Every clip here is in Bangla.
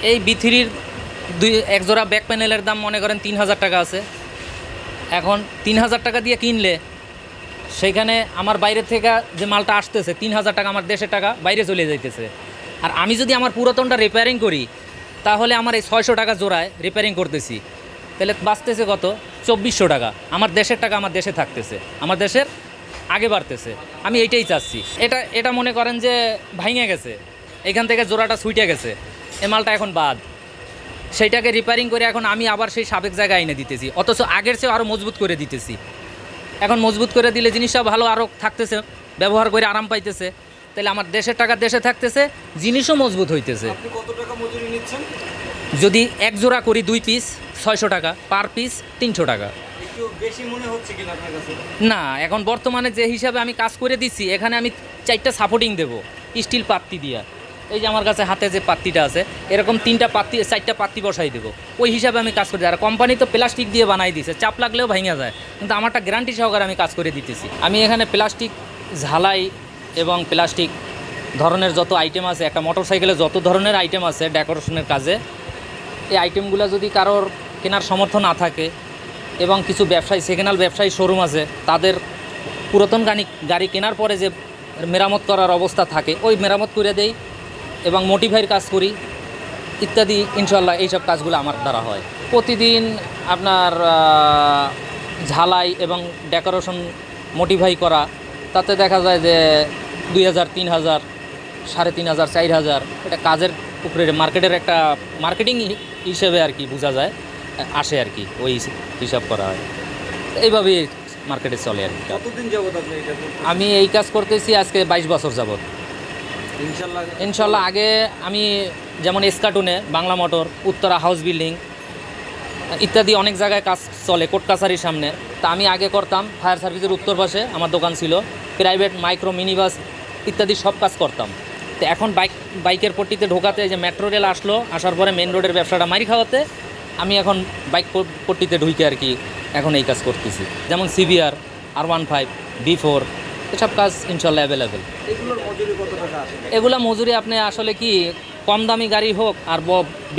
এই বি3-র এক জোড়া ব্যাক প্যানেলের দাম মনে করেন 3000 টাকা আছে। এখন 3000 টাকা দিয়ে কিনলে সেইখানে আমার বাইরে থেকে যে মালটা আসতেছে 3000 টাকা আমার দেশের টাকা বাইরে চলে যাইতেছে। আর আমি যদি আমার পুরাতনটা রিপেয়ারিং করি তাহলে আমার এই 600 টাকা জোড়ায় রিপেয়ারিং করতেছি, তাহলে বাঁচতেছে কত? 2400 টাকা। আমার দেশের টাকা আমার দেশে থাকতেছে, আমার দেশের আগে বাড়তেছে। আমি এইটাই চাচ্ছি। এটা মনে করেন যে ভাঙে গেছে, এখান থেকে জোড়াটা ছুটে গেছে, এ মালটা এখন বাদ। সেইটাকে রিপেয়ারিং করে এখন আমি আবার সেই সাবেক জায়গায় এনে দিতেছি, অথচ আগের চেয়েও আরও মজবুত করে দিতেছি। এখন মজবুত করে দিলে জিনিসটা ভালো আরও থাকতেছে, ব্যবহার করে আরাম পাইতেছে, তাহলে আমার দেশের টাকা দেশে থাকতেছে, জিনিসও মজবুত হইতেছে। আপনি কত টাকা মজুরি নিচ্ছেন? যদি এক জোড়া করি 2 পিস 600 টাকা, পার পিস 300 টাকা। একটু বেশি মনে হচ্ছে কিনা আপনার কাছে? না, এখন বর্তমানে যে হিসাবে আমি কাজ করে দিচ্ছি, এখানে আমি 4টা সাপোর্টিং দেবো স্টিল পাত্তি দিয়া। এই যে আমার কাছে হাতে যে পাত্তিটা আছে, এরকম 4টা পাত্তি বসাই দেবো। ওই হিসাবে আমি কাজ করে দিই। আর কোম্পানি তো প্লাস্টিক দিয়ে বানাই দিছে, চাপ লাগলেও ভেঙে যায়, কিন্তু আমারটা গ্যারান্টি সহকারে আমি কাজ করে দিতেছি। আমি এখানে প্লাস্টিক ঝালাই এবং প্লাস্টিক ধরনের যত আইটেম আছে, একটা মোটরসাইকেলে যত ধরনের আইটেম আছে ডেকোরেশনের কাজে, এই আইটেমগুলো যদি কারোর কেনার সামর্থ্য না থাকে এবং কিছু ব্যবসায়ী সেকেন্ড ব্যবসায়ী শোরুম আছে, তাদের পুরাতন গাড়ি কেনার পরে যে মেরামত করার অবস্থা থাকে, ওই মেরামত করে দেই এবং মোটিফাইয়ের কাজ করি ইত্যাদি। ইনশাল্লাহ এইসব কাজগুলো আমার দ্বারা হয়। প্রতিদিন আপনার ঝালাই এবং ডেকোরেশন মোটিফাই করা, তাতে দেখা যায় যে 2000, 3000, 3500, 4000, এটা কাজের উপরে মার্কেটের একটা মার্কেটিং হিসেবে আর কি বোঝা যায়, আসে আর কি, ওই হিসাব করা হয়। এইভাবেই মার্কেটে চলে আর কি। কতদিন যাবত আপনি এটা করতেছেন? আমি এই কাজ করতেছি আজকে 22 বছর যাবত। ইনশাল্লাহ আগে আমি যেমন এসকাটুনে, Bangla motor, Uttara house building ইত্যাদি অনেক জায়গায় কাজ চলে, কোর্ট কাছারির সামনে। তা আমি আগে করতাম ফায়ার সার্ভিসের উত্তর পাশে আমার দোকান ছিল, প্রাইভেট মাইক্রো মিনি বাস ইত্যাদি সব কাজ করতাম। তো এখন বাইকের পট্টিতে ঢোকাতে যে মেট্রো রেল আসলো, আসার পরে মেন রোডের ব্যবসাটা মারি খাওয়াতে আমি এখন বাইক পট্টিতে ঢুকে আর কি এখন এই কাজ করতেছি। যেমন CBR, R15, B4 এসব কাজ ইনশাল্লাহ অ্যাভেলেবেল। এগুলোর মজুরি কত টাকা আসে? এগুলা মজুরি আপনি আসলে কি কম দামি গাড়ি হোক আর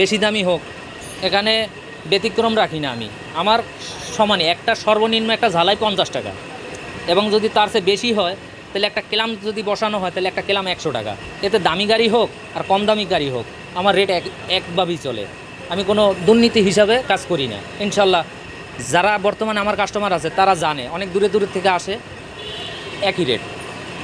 বেশি দামি হোক, এখানে ব্যতিক্রম রাখি না আমি। আমার সমানই একটা সর্বনিম্ন একটা ঝালাই 50 টাকা, এবং যদি তার চেয়ে বেশি হয় তাহলে একটা ক্লাম যদি বসানো হয় তাহলে একটা ক্লাম 100 টাকা। এতে দামি গাড়ি হোক আর কম দামি গাড়ি হোক, আমার রেট একভাবেই চলে। আমি কোনো দুর্নীতি হিসাবে কাজ করি না। ইনশাল্লাহ যারা বর্তমানে আমার কাস্টমার আছে তারা জানে, অনেক দূরে দূরে থেকে আসে, একই রেট।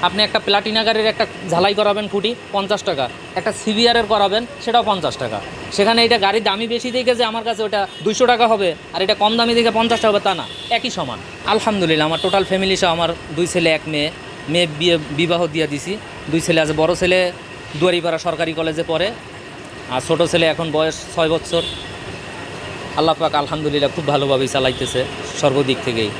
আপনি একটা প্লাটিনা গাড়ির একটা ঝালাই করাবেন খুঁটি 50 টাকা, একটা CBR-এর করাবেন সেটাও 50 টাকা। সেখানে এটা গাড়ির দামি বেশি দেখে যে আমার কাছে ওটা 200 টাকা হবে আর এটা কম দামি দেখে 50 টাকা হবে, তা না, একই সমান। আলহামদুলিল্লাহ আমার টোটাল ফ্যামিলি সহ আমার 2 ছেলে 1 মেয়ে। মেয়ে বিবাহ দিয়ে দিছি, 2 ছেলে আছে। বড় ছেলে দুয়ারিপাড়া সরকারি কলেজে পড়ে, আর ছোটো ছেলে এখন বয়স 6 বছর। আল্লাহ পাক আলহামদুলিল্লাহ খুব ভালোভাবেই চালাইতেছে সর্বদিক থেকেই।